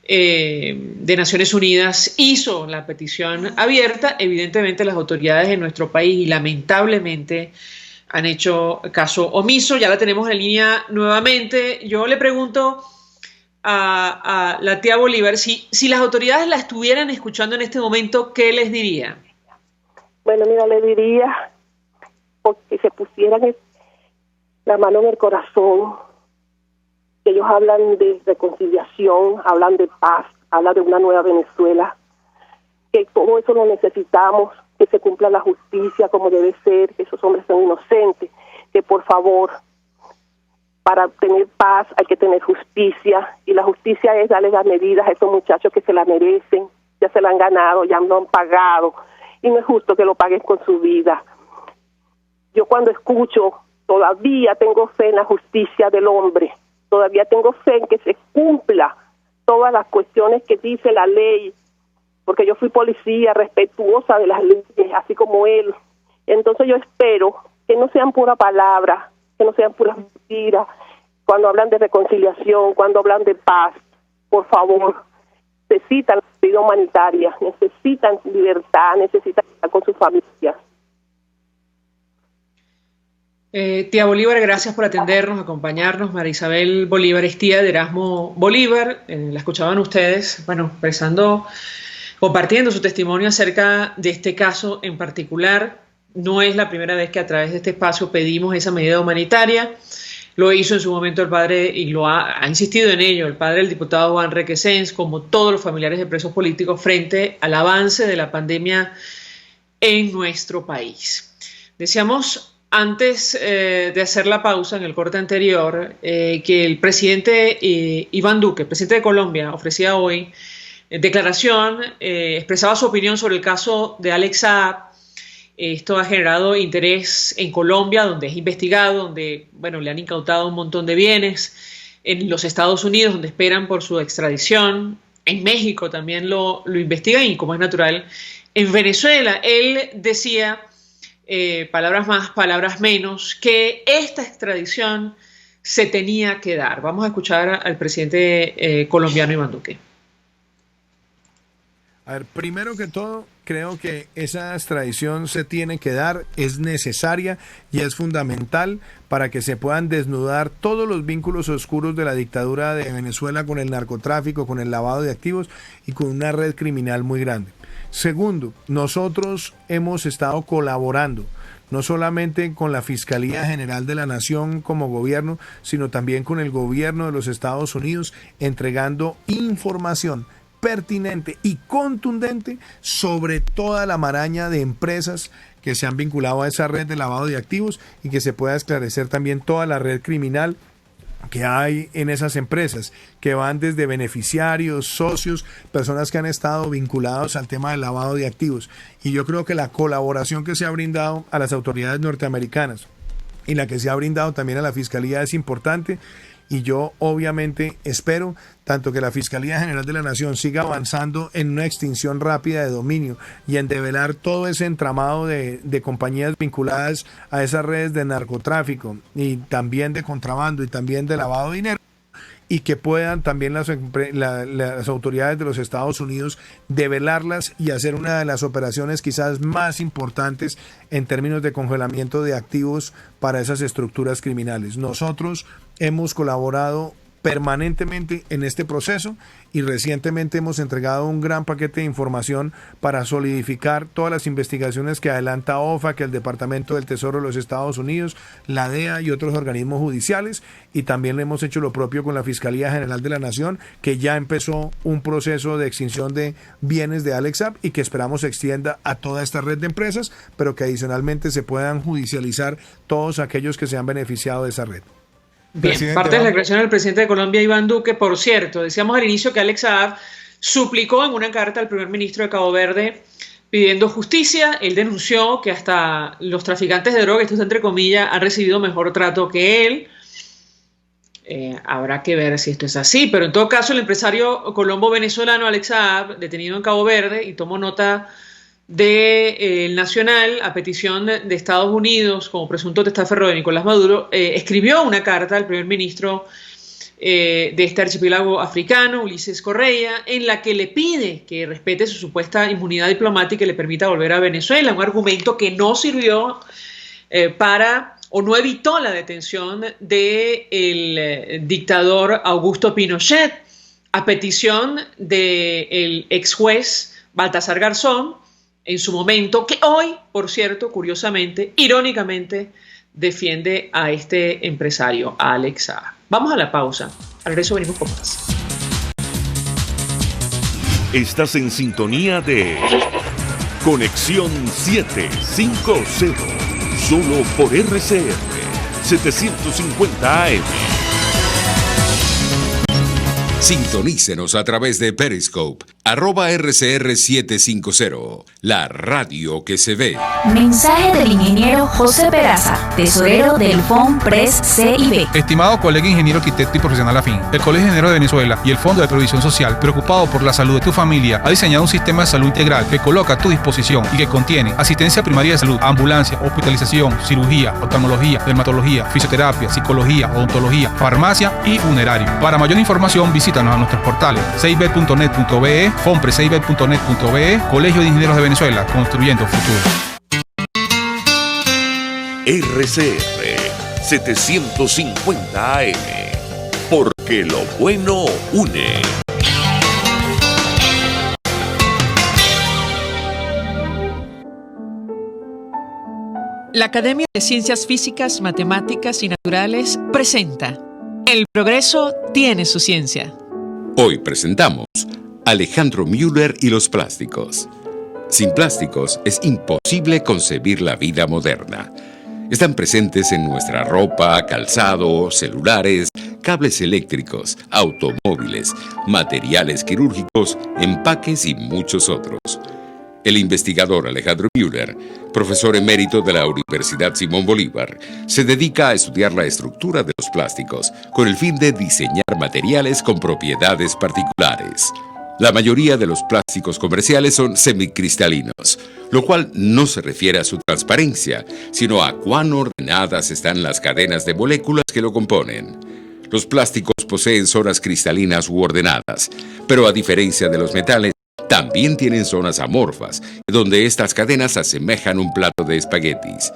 de Naciones Unidas, hizo la petición abierta. Evidentemente las autoridades de nuestro país, y lamentablemente, han hecho caso omiso. Ya la tenemos en línea nuevamente. Yo le pregunto a la tía Bolívar, si las autoridades la estuvieran escuchando en este momento, ¿qué les diría? Bueno, mira, le diría porque se pusieran la mano en el corazón. Ellos hablan de reconciliación, hablan de paz, hablan de una nueva Venezuela, que todo eso lo necesitamos, que se cumpla la justicia como debe ser, que esos hombres son inocentes, que por favor, para tener paz hay que tener justicia, y la justicia es darle las medidas a esos muchachos que se la merecen, ya se la han ganado, ya lo han pagado, y no es justo que lo paguen con su vida. Yo cuando escucho, todavía tengo fe en la justicia del hombre, todavía tengo fe en que se cumpla todas las cuestiones que dice la ley, porque yo fui policía respetuosa de las leyes, así como él. Entonces yo espero que no sean pura palabra, que no sean puras mentiras, cuando hablan de reconciliación, cuando hablan de paz. Por favor, necesitan ayuda humanitaria, necesitan libertad, necesitan estar con sus familias. Tía Bolívar, gracias por atendernos, acompañarnos. María Isabel Bolívar es tía de Erasmo Bolívar. La escuchaban ustedes, compartiendo su testimonio acerca de este caso en particular. No es la primera vez que a través de este espacio pedimos esa medida humanitaria. Lo hizo en su momento el padre, y lo ha insistido en ello, el padre del diputado Juan Requesens, como todos los familiares de presos políticos, frente al avance de la pandemia en nuestro país. Decíamos antes de hacer la pausa en el corte anterior, que el presidente Iván Duque, el presidente de Colombia, ofrecía hoy declaración, expresaba su opinión sobre el caso de Alex Saab. Esto ha generado interés en Colombia, donde es investigado, donde le han incautado un montón de bienes, en los Estados Unidos, donde esperan por su extradición, en México también lo investigan, y como es natural, en Venezuela. Él decía, palabras más, palabras menos, que esta extradición se tenía que dar. Vamos a escuchar al presidente colombiano Iván Duque. A ver, primero que todo, creo que esa extradición se tiene que dar, es necesaria y es fundamental para que se puedan desnudar todos los vínculos oscuros de la dictadura de Venezuela con el narcotráfico, con el lavado de activos y con una red criminal muy grande. Segundo, nosotros hemos estado colaborando no solamente con la Fiscalía General de la Nación como gobierno, sino también con el gobierno de los Estados Unidos, entregando información pertinente y contundente sobre toda la maraña de empresas que se han vinculado a esa red de lavado de activos, y que se pueda esclarecer también toda la red criminal que hay en esas empresas, que van desde beneficiarios, socios, personas que han estado vinculados al tema del lavado de activos. Y yo creo que la colaboración que se ha brindado a las autoridades norteamericanas y la que se ha brindado también a la Fiscalía es importante. Y yo obviamente espero tanto que la Fiscalía General de la Nación siga avanzando en una extinción rápida de dominio y en develar todo ese entramado de compañías vinculadas a esas redes de narcotráfico y también de contrabando y también de lavado de dinero, y que puedan también las autoridades de los Estados Unidos develarlas y hacer una de las operaciones quizás más importantes en términos de congelamiento de activos para esas estructuras criminales. Nosotros hemos colaborado permanentemente en este proceso y recientemente hemos entregado un gran paquete de información para solidificar todas las investigaciones que adelanta OFAC, el Departamento del Tesoro de los Estados Unidos, la DEA y otros organismos judiciales, y también hemos hecho lo propio con la Fiscalía General de la Nación, que ya empezó un proceso de extinción de bienes de Alex Saab y que esperamos se extienda a toda esta red de empresas, pero que adicionalmente se puedan judicializar todos aquellos que se han beneficiado de esa red. Bien, Presidente, parte de la declaración del presidente de Colombia, Iván Duque. Por cierto, decíamos al inicio que Alex Saab suplicó en una carta al primer ministro de Cabo Verde pidiendo justicia. Él denunció que hasta los traficantes de droga, esto está entre comillas, han recibido mejor trato que él. Habrá que ver si esto es así, pero en todo caso el empresario colombo-venezolano Alex Saab, detenido en Cabo Verde, y tomo nota del Nacional, a petición de Estados Unidos como presunto testaferro de Nicolás Maduro, escribió una carta al primer ministro de este archipiélago africano, Ulises Correa, en la que le pide que respete su supuesta inmunidad diplomática y le permita volver a Venezuela, un argumento que no sirvió o no evitó la detención del dictador Augusto Pinochet, a petición del ex juez Baltasar Garzón, en su momento, que hoy, por cierto, curiosamente, irónicamente, defiende a este empresario, a Alex Saab. Vamos a la pausa. Al regreso venimos con más. Estás en sintonía de Conexión 750, solo por RCR 750 AM. Sintonícenos a través de Periscope, @RCR750, la radio que se ve. Mensaje del ingeniero José Peraza, tesorero del FOMPRES CIB. Estimado colega ingeniero, arquitecto y profesional afín, el Colegio de Ingenieros de Venezuela y el Fondo de Previsión Social, preocupado por la salud de tu familia, ha diseñado un sistema de salud integral que coloca a tu disposición y que contiene asistencia primaria de salud, ambulancia, hospitalización, cirugía, oftalmología, dermatología, fisioterapia, psicología, odontología, farmacia y funerario. Para mayor información, visítanos a nuestros portales cib.net.be, fomprescib.net.be, Colegio de Ingenieros de Venezuela, construyendo futuro. RCR 750 AM, porque lo bueno une. La Academia de Ciencias Físicas, Matemáticas y Naturales presenta El progreso tiene su ciencia. Hoy presentamos Alejandro Müller y los plásticos. Sin plásticos es imposible concebir la vida moderna. Están presentes en nuestra ropa, calzado, celulares, cables eléctricos, automóviles, materiales quirúrgicos, empaques y muchos otros. El investigador Alejandro Müller, profesor emérito de la Universidad Simón Bolívar, se dedica a estudiar la estructura de los plásticos con el fin de diseñar materiales con propiedades particulares. La mayoría de los plásticos comerciales son semicristalinos, lo cual no se refiere a su transparencia, sino a cuán ordenadas están las cadenas de moléculas que lo componen. Los plásticos poseen zonas cristalinas u ordenadas, pero a diferencia de los metales, también tienen zonas amorfas, donde estas cadenas asemejan un plato de espaguetis.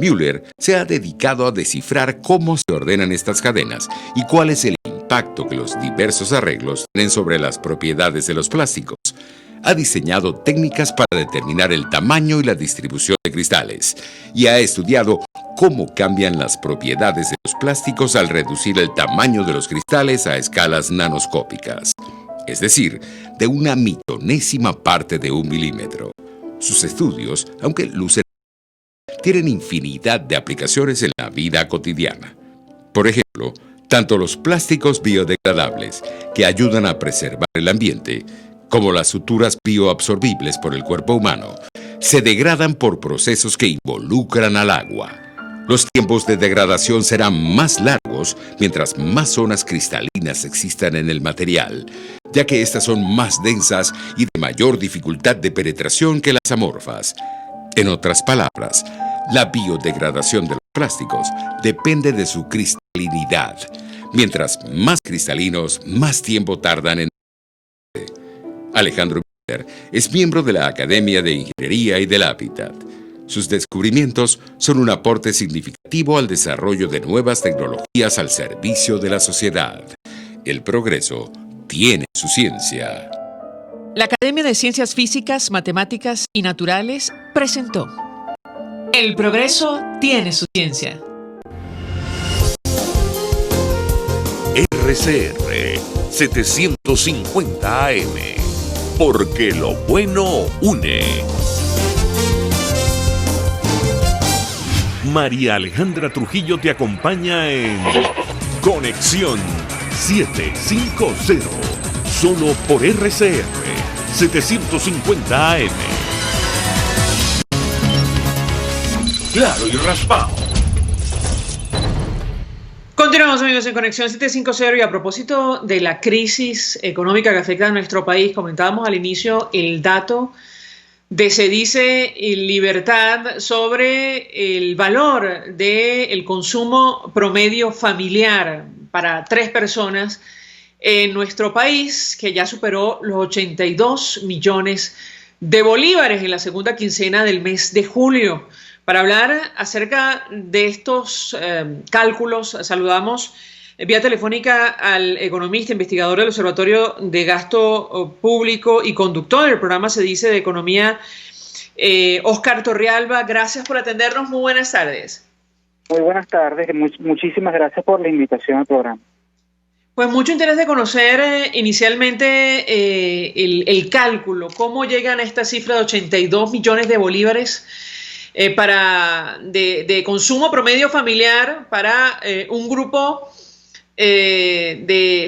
Müller se ha dedicado a descifrar cómo se ordenan estas cadenas y cuál es el impacto que los diversos arreglos tienen sobre las propiedades de los plásticos. Ha diseñado técnicas para determinar el tamaño y la distribución de cristales y ha estudiado cómo cambian las propiedades de los plásticos al reducir el tamaño de los cristales a escalas nanoscópicas, es decir, de una milonésima parte de 1 milímetro. Sus estudios, aunque lucen, tienen infinidad de aplicaciones en la vida cotidiana. Por ejemplo, tanto los plásticos biodegradables, que ayudan a preservar el ambiente, como las suturas bioabsorbibles por el cuerpo humano, se degradan por procesos que involucran al agua. Los tiempos de degradación serán más largos mientras más zonas cristalinas existan en el material, ya que estas son más densas y de mayor dificultad de penetración que las amorfas. En otras palabras, la biodegradación de los plásticos depende de su cristalinidad, Mientras más cristalinos, más tiempo tardan en... Alejandro Müller es miembro de la Academia de Ingeniería y del Hábitat. Sus descubrimientos son un aporte significativo al desarrollo de nuevas tecnologías al servicio de la sociedad. El progreso tiene su ciencia. La Academia de Ciencias Físicas, Matemáticas y Naturales presentó El progreso tiene su ciencia. RCR 750 AM, porque lo bueno une. María Alejandra Trujillo te acompaña en Conexión 750, solo por RCR 750 AM. Claro y raspado. Continuamos, amigos, en Conexión 750 y a propósito de la crisis económica que afecta a nuestro país, comentábamos al inicio el dato de Se Dice Libertad sobre el valor del consumo promedio familiar para 3 personas en nuestro país, que ya superó los 82 millones de bolívares en la segunda quincena del mes de julio. Para hablar acerca de estos cálculos, saludamos vía telefónica al economista, investigador del Observatorio de Gasto Público y conductor del programa Se Dice de Economía, Óscar Torrealba. Gracias por atendernos. Muy buenas tardes. Muy buenas tardes. Muchísimas gracias por la invitación al programa. Pues mucho interés de conocer inicialmente el cálculo. ¿Cómo llegan a esta cifra de 82 millones de bolívares de consumo promedio familiar para un grupo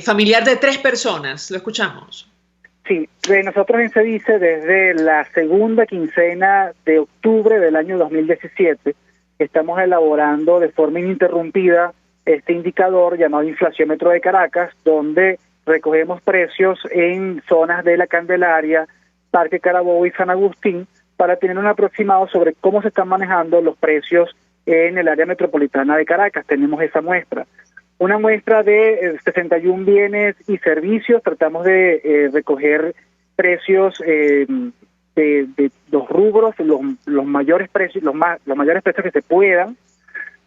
familiar de 3 personas? Lo escuchamos. Sí, nosotros en Se Dice desde la segunda quincena de octubre del año 2017 estamos elaborando de forma ininterrumpida este indicador llamado Inflaciómetro de Caracas, donde recogemos precios en zonas de La Candelaria, Parque Carabobo y San Agustín, para tener un aproximado sobre cómo se están manejando los precios en el área metropolitana de Caracas. Tenemos esa muestra. Una muestra de 61 bienes y servicios. Tratamos de recoger precios de los rubros, los mayores precios, los mayores precios que se puedan,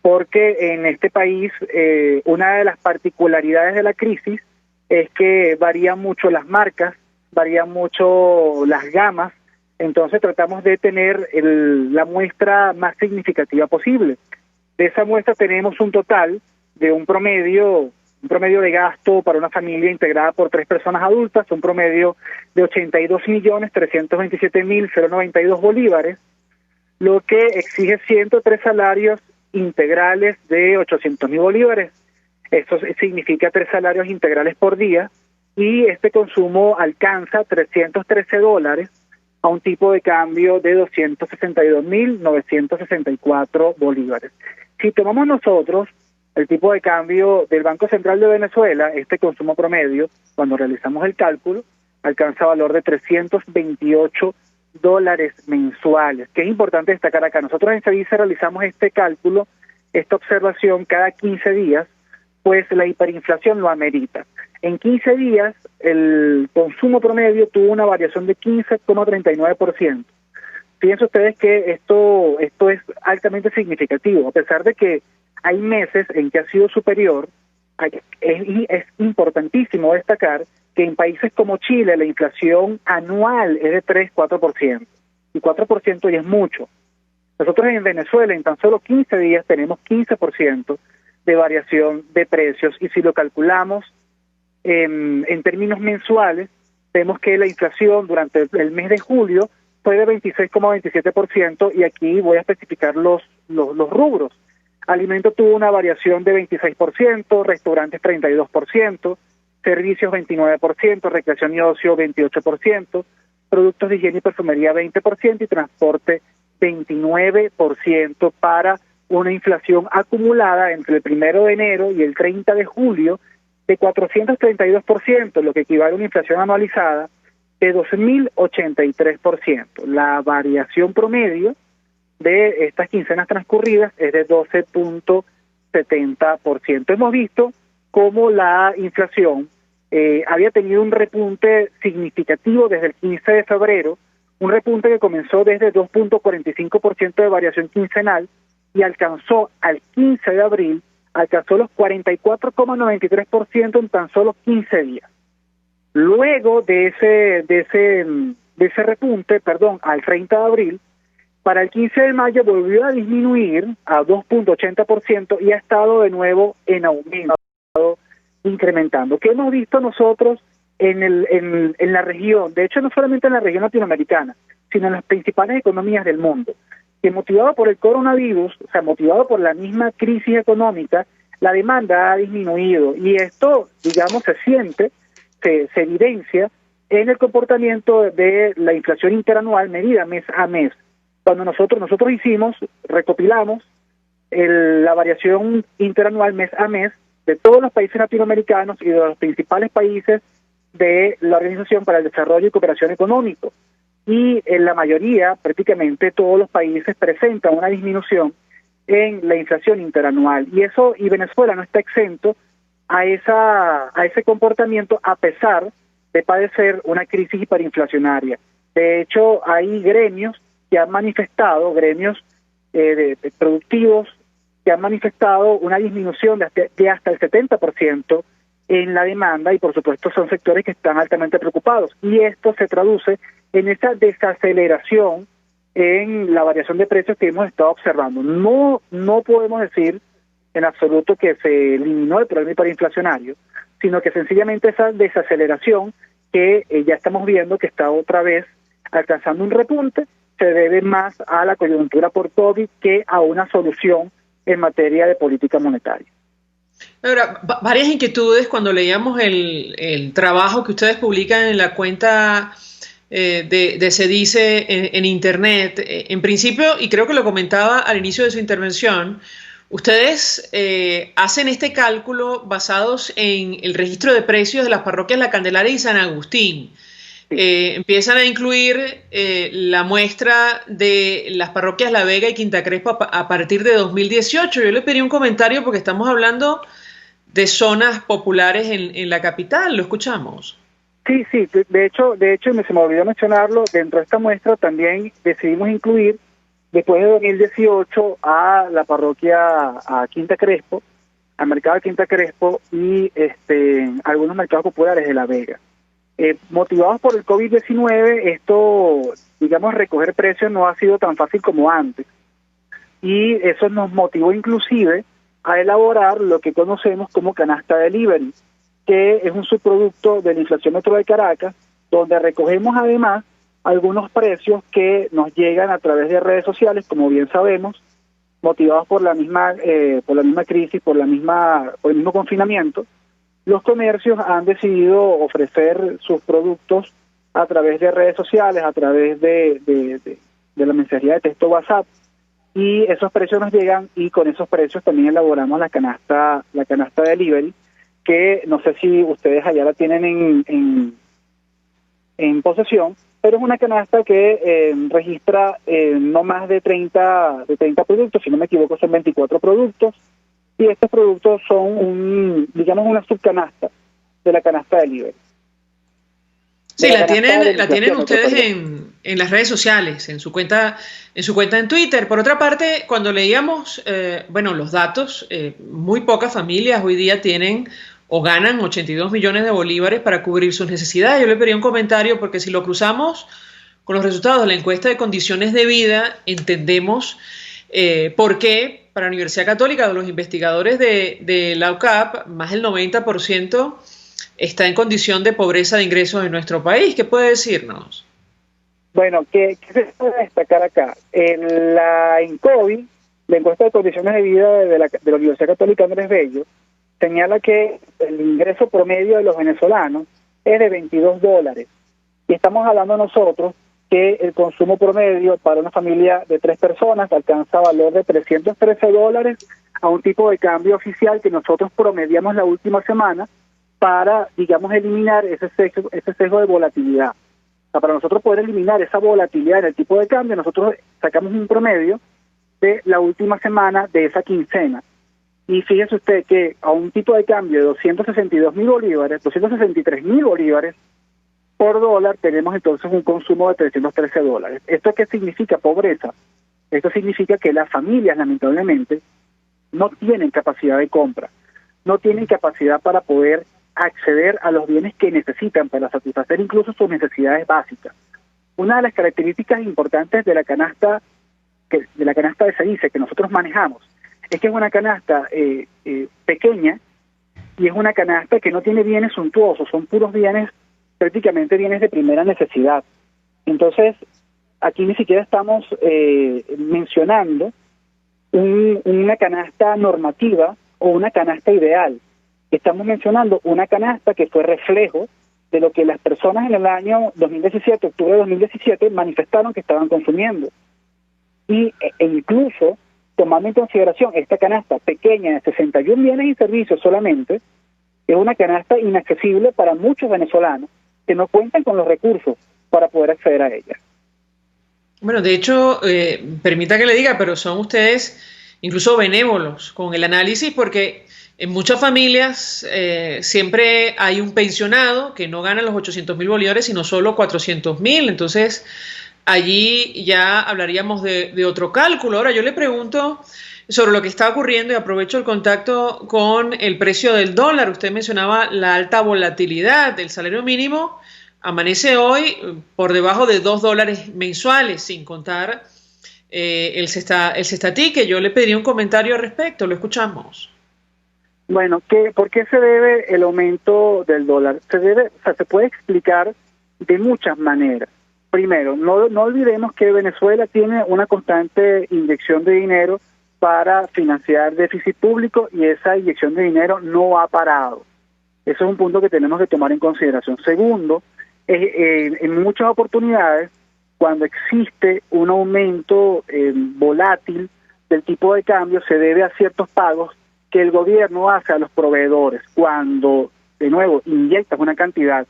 porque en este país una de las particularidades de la crisis es que varían mucho las marcas, varían mucho las gamas. Entonces tratamos de tener la muestra más significativa posible. De esa muestra tenemos un total de un promedio de gasto para una familia integrada por 3 personas adultas, un promedio de 82.327.092 bolívares, lo que exige 103 salarios integrales de 800.000 bolívares. Eso significa 3 salarios integrales por día, y este consumo alcanza $313 a un tipo de cambio de 262.964 bolívares. Si tomamos nosotros el tipo de cambio del Banco Central de Venezuela, este consumo promedio, cuando realizamos el cálculo, alcanza valor de $328 mensuales. Que es importante destacar acá. Nosotros en Se Dice realizamos este cálculo, esta observación cada 15 días, pues la hiperinflación lo amerita. En 15 días, el consumo promedio tuvo una variación de 15,39%. Fíjense ustedes que esto es altamente significativo, a pesar de que hay meses en que ha sido superior. Es importantísimo destacar que en países como Chile la inflación anual es de 3-4%, y 4% ya es mucho. Nosotros en Venezuela en tan solo 15 días tenemos 15% de variación de precios, y si lo calculamos en términos mensuales, vemos que la inflación durante el mes de julio fue de 26,27%, y aquí voy a especificar los rubros. Alimento tuvo una variación de 26%, restaurantes 32%, servicios 29%, recreación y ocio 28%, productos de higiene y perfumería 20% y transporte 29%, para una inflación acumulada entre el 1 de enero y el 30 de julio de 432%, lo que equivale a una inflación anualizada de 2.083%. La variación promedio de estas quincenas transcurridas es de 12.70%. Hemos visto cómo la inflación había tenido un repunte significativo desde el 15 de febrero, un repunte que comenzó desde 2.45% de variación quincenal y alcanzó al 15 de abril, alcanzó los 44,93% en tan solo 15 días. Luego de ese repunte, al 30 de abril, para el 15 de mayo volvió a disminuir a 2.80% y ha estado de nuevo en aumento, incrementando. ¿Qué hemos visto nosotros en la región? De hecho, no solamente en la región latinoamericana, sino en las principales economías del mundo, que motivado por el coronavirus, o sea, motivado por la misma crisis económica, la demanda ha disminuido y esto, digamos, se siente, se evidencia en el comportamiento de la inflación interanual medida mes a mes. Cuando nosotros recopilamos la variación interanual mes a mes de todos los países latinoamericanos y de los principales países de la Organización para el Desarrollo y Cooperación Económico. Y en la mayoría, prácticamente todos los países presentan una disminución en la inflación interanual. Y Venezuela no está exento a ese comportamiento a pesar de padecer una crisis hiperinflacionaria. De hecho, hay gremios que han manifestado, de productivos, que han manifestado una disminución de hasta el 70% en la demanda, y por supuesto son sectores que están altamente preocupados. Y esto se traduce en esa desaceleración en la variación de precios que hemos estado observando. No podemos decir en absoluto que se eliminó el problema hiperinflacionario, sino que sencillamente esa desaceleración que ya estamos viendo que está otra vez alcanzando un repunte, se debe más a la coyuntura por COVID que a una solución en materia de política monetaria. Ahora, varias inquietudes cuando leíamos el trabajo que ustedes publican en la cuenta de Se Dice en Internet. En principio, y creo que lo comentaba al inicio de su intervención, ustedes hacen este cálculo basados en el registro de precios de las parroquias La Candelaria y San Agustín. Empiezan a incluir la muestra de las parroquias La Vega y Quinta Crespo a partir de 2018. Yo le pedí un comentario porque estamos hablando de zonas populares en la capital. ¿Lo escuchamos? Sí, de hecho, se me olvidó mencionarlo, dentro de esta muestra también decidimos incluir, después de 2018, a la parroquia a Quinta Crespo, al mercado de Quinta Crespo y algunos mercados populares de La Vega. Motivados por el COVID-19, esto, digamos, recoger precios no ha sido tan fácil como antes. Y eso nos motivó inclusive a elaborar lo que conocemos como canasta delivery, que es un subproducto del Inflaciómetro de Caracas, donde recogemos además algunos precios que nos llegan a través de redes sociales, como bien sabemos, motivados por la misma crisis, por el mismo confinamiento. Los comercios han decidido ofrecer sus productos a través de redes sociales, a través de la mensajería de texto WhatsApp, y esos precios nos llegan y con esos precios también elaboramos la canasta delivery, que no sé si ustedes allá la tienen en posesión, pero es una canasta que registra no más de 30 productos, si no me equivoco son 24 productos, y estos productos son una subcanasta de la canasta delivery. Sí, la tienen ustedes en las redes sociales, en su cuenta en Twitter. Por otra parte, cuando leíamos los datos, muy pocas familias hoy día tienen o ganan 82 millones de bolívares para cubrir sus necesidades. Yo le pedí un comentario porque si lo cruzamos con los resultados de la encuesta de condiciones de vida, entendemos por qué para la Universidad Católica, de los investigadores de la UCAP, más del 90% está en condición de pobreza de ingresos en nuestro país. ¿Qué puede decirnos? Bueno, ¿qué se puede destacar acá? En COVID, la encuesta de condiciones de vida de la Universidad Católica Andrés Bello señala que el ingreso promedio de los venezolanos es de $22. Y estamos hablando nosotros que el consumo promedio para una familia de 3 personas alcanza valor de $313 a un tipo de cambio oficial que nosotros promediamos la última semana para, digamos, eliminar ese sesgo de volatilidad. O sea, para nosotros poder eliminar esa volatilidad en el tipo de cambio, nosotros sacamos un promedio de la última semana de esa quincena. Y fíjese usted que a un tipo de cambio de 262.000 bolívares, 263.000 bolívares por dólar, tenemos entonces un consumo de 313 dólares. ¿Esto qué significa? Pobreza. Esto significa que las familias, lamentablemente, no tienen capacidad de compra, no tienen capacidad para poder acceder a los bienes que necesitan para satisfacer incluso sus necesidades básicas. Una de las características importantes de la canasta de SEICE que nosotros manejamos es que es una canasta pequeña y es una canasta que no tiene bienes suntuosos, son puros bienes, prácticamente bienes de primera necesidad. Entonces, aquí ni siquiera estamos mencionando una canasta normativa o una canasta ideal. Estamos mencionando una canasta que fue reflejo de lo que las personas en el año 2017, octubre de 2017, manifestaron que estaban consumiendo. E incluso, tomando en consideración esta canasta pequeña de 61 bienes y servicios solamente, es una canasta inaccesible para muchos venezolanos que no cuentan con los recursos para poder acceder a ella. Bueno, de hecho, permita que le diga, pero son ustedes incluso benévolos con el análisis, porque en muchas familias siempre hay un pensionado que no gana los 800.000 bolívares, sino solo 400.000. Entonces, allí ya hablaríamos de otro cálculo. Ahora, yo le pregunto sobre lo que está ocurriendo y aprovecho el contacto con el precio del dólar. Usted mencionaba la alta volatilidad del salario mínimo. Amanece hoy por debajo de $2 mensuales, sin contar el cestatique. Yo le pediría un comentario al respecto. Lo escuchamos. Bueno, ¿por qué se debe el aumento del dólar? Se puede explicar de muchas maneras. Primero, no olvidemos que Venezuela tiene una constante inyección de dinero para financiar déficit público y esa inyección de dinero no ha parado. Eso es un punto que tenemos que tomar en consideración. Segundo, en muchas oportunidades, cuando existe un aumento volátil del tipo de cambio, se debe a ciertos pagos que el gobierno hace a los proveedores. Cuando, de nuevo, inyectas una cantidad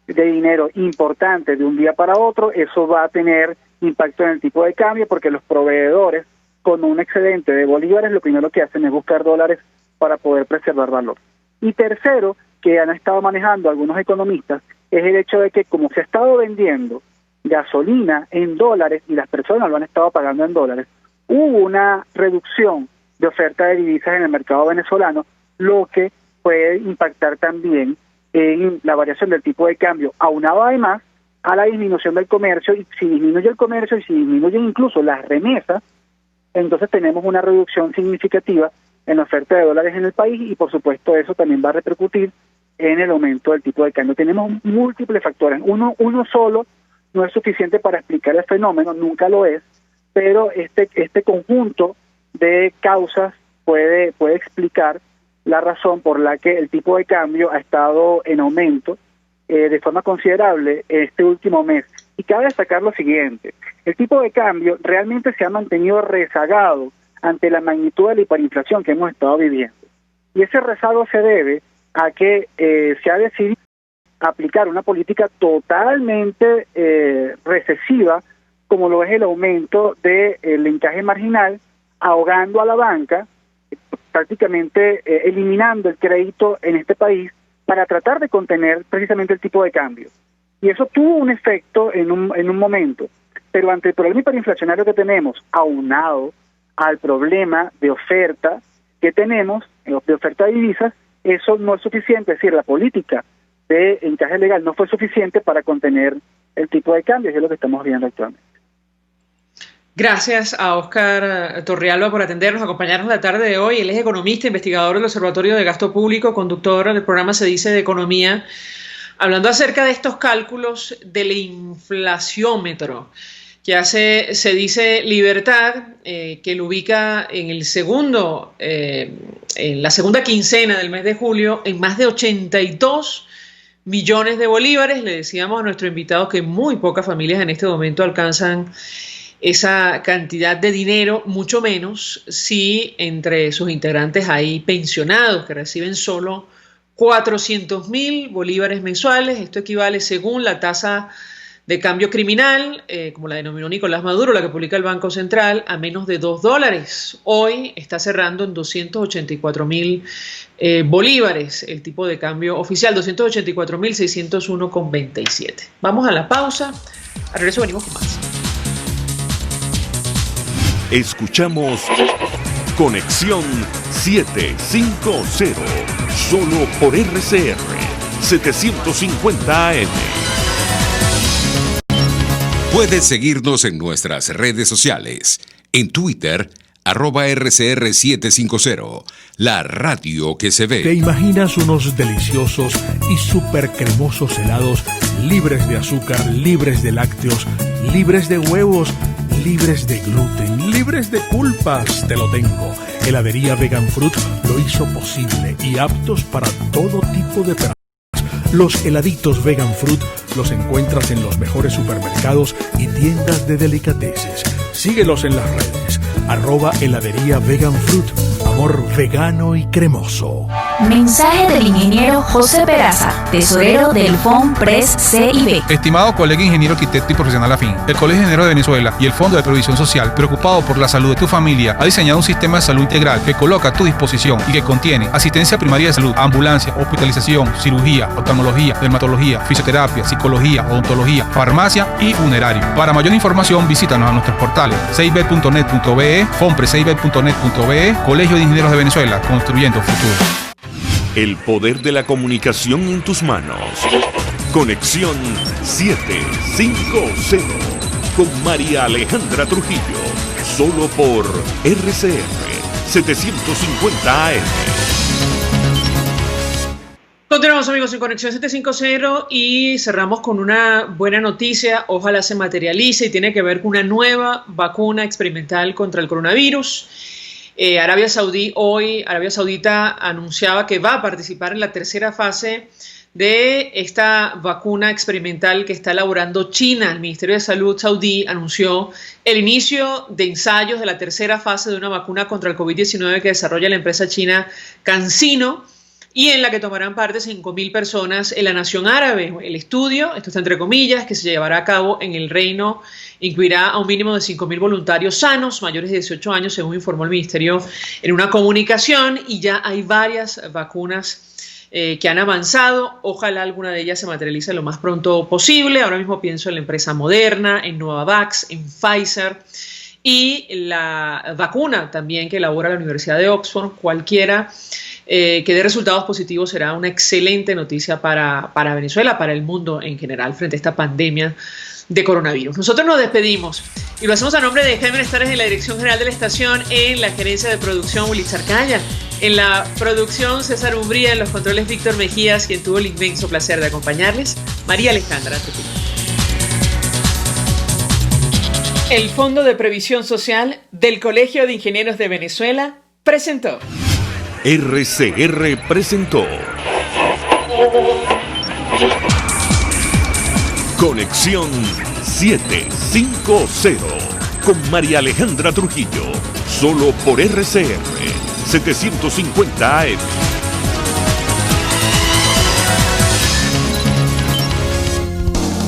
de dinero importante de un día para otro, eso va a tener impacto en el tipo de cambio, porque los proveedores, con un excedente de bolívares, lo primero que hacen es buscar dólares para poder preservar valor. Y tercero, que han estado manejando algunos economistas, es el hecho de que como se ha estado vendiendo gasolina en dólares y las personas lo han estado pagando en dólares, hubo una reducción de oferta de divisas en el mercado venezolano, lo que puede impactar también en la variación del tipo de cambio, aunado además a la disminución del comercio. Y si disminuye el comercio y si disminuyen incluso las remesas, entonces tenemos una reducción significativa en la oferta de dólares en el país, y por supuesto eso también va a repercutir en el aumento del tipo de cambio. Tenemos múltiples factores. Uno solo no es suficiente para explicar el fenómeno, nunca lo es, pero este conjunto de causas puede explicar la razón por la que el tipo de cambio ha estado en aumento de forma considerable este último mes. Y cabe destacar lo siguiente: el tipo de cambio realmente se ha mantenido rezagado ante la magnitud de la hiperinflación que hemos estado viviendo. Y ese rezago se debe a que se ha decidido aplicar una política totalmente recesiva, como lo es el aumento del encaje marginal, ahogando a la banca, prácticamente eliminando el crédito en este país para tratar de contener precisamente el tipo de cambio. Y eso tuvo un efecto en un momento, pero ante el problema hiperinflacionario que tenemos, aunado al problema de oferta que tenemos, de oferta de divisas, eso no es suficiente. Es decir, la política de encaje legal no fue suficiente para contener el tipo de cambio, y es lo que estamos viendo actualmente. Gracias a Óscar Torrealba por atendernos, acompañarnos la tarde de hoy. Él es economista, investigador del Observatorio de Gasto Público, conductor del programa Se Dice de Economía, hablando acerca de estos cálculos del inflaciómetro que hace Se Dice Libertad, que lo ubica en en la segunda quincena del mes de julio en más de 82 millones de bolívares. Le decíamos a nuestro invitado que muy pocas familias en este momento alcanzan esa cantidad de dinero, mucho menos si entre sus integrantes hay pensionados que reciben solo 400.000 bolívares mensuales. Esto equivale, según la tasa de cambio criminal, como la denominó Nicolás Maduro, la que publica el Banco Central, a menos de $2. Hoy está cerrando en 284.000 bolívares, el tipo de cambio oficial, 284.601,27. Vamos a la pausa, al regreso venimos con más. Escuchamos Conexión 750, solo por RCR 750 AM. Puedes seguirnos en nuestras redes sociales. En Twitter, @RCR750, la radio que se ve. ¿Te imaginas unos deliciosos y súper cremosos helados libres de azúcar, libres de lácteos, libres de huevos, libres de gluten, libres de culpas? Te lo tengo. Heladería Vegan Fruit lo hizo posible y aptos para todo tipo de personas. Los heladitos Vegan Fruit los encuentras en los mejores supermercados y tiendas de delicateces. Síguelos en las redes. @heladería Vegan Fruit. Amor vegano y cremoso. Mensaje del ingeniero José Peraza, tesorero del FOMPRES CIB. Estimado colega ingeniero, arquitecto y profesional afín, el Colegio de Ingenieros de Venezuela y el Fondo de Previsión Social, preocupado por la salud de tu familia, ha diseñado un sistema de salud integral que coloca a tu disposición y que contiene asistencia primaria de salud, ambulancia, hospitalización, cirugía, oftalmología, dermatología, fisioterapia, psicología, odontología, farmacia y funerario. Para mayor información, visítanos a nuestros portales cib.net.be, fomprescib.net.be, Colegio de Ingenieros de Venezuela, construyendo futuro. El poder de la comunicación en tus manos. Conexión 750 con María Alejandra Trujillo, solo por RCR 750 AM. Continuamos, amigos, en Conexión 750 y cerramos con una buena noticia. Ojalá se materialice y tiene que ver con una nueva vacuna experimental contra el coronavirus. Arabia Saudita anunciaba que va a participar en la tercera fase de esta vacuna experimental que está elaborando China. El Ministerio de Salud saudí anunció el inicio de ensayos de la tercera fase de una vacuna contra el COVID-19 que desarrolla la empresa china CanSino, y en la que tomarán parte 5.000 personas en la nación árabe. El estudio, esto está entre comillas, que se llevará a cabo en el Reino, incluirá a un mínimo de 5.000 voluntarios sanos, mayores de 18 años, según informó el Ministerio en una comunicación, y ya hay varias vacunas que han avanzado. Ojalá alguna de ellas se materialice lo más pronto posible. Ahora mismo pienso en la empresa Moderna, en Novavax, en Pfizer, y la vacuna también que elabora la Universidad de Oxford. Cualquiera que dé resultados positivos será una excelente noticia para Venezuela, para el mundo en general, frente a esta pandemia de coronavirus. Nosotros nos despedimos y lo hacemos a nombre de Jaime Estares en la dirección general de la estación, en la gerencia de producción Willy Charcaya, en la producción César Umbría, en los controles Víctor Mejías, quien tuvo el inmenso placer de acompañarles, María Alejandra Trujillo. El Fondo de Previsión Social del Colegio de Ingenieros de Venezuela presentó. RCR presentó Conexión 750 con María Alejandra Trujillo, solo por RCR 750 AM.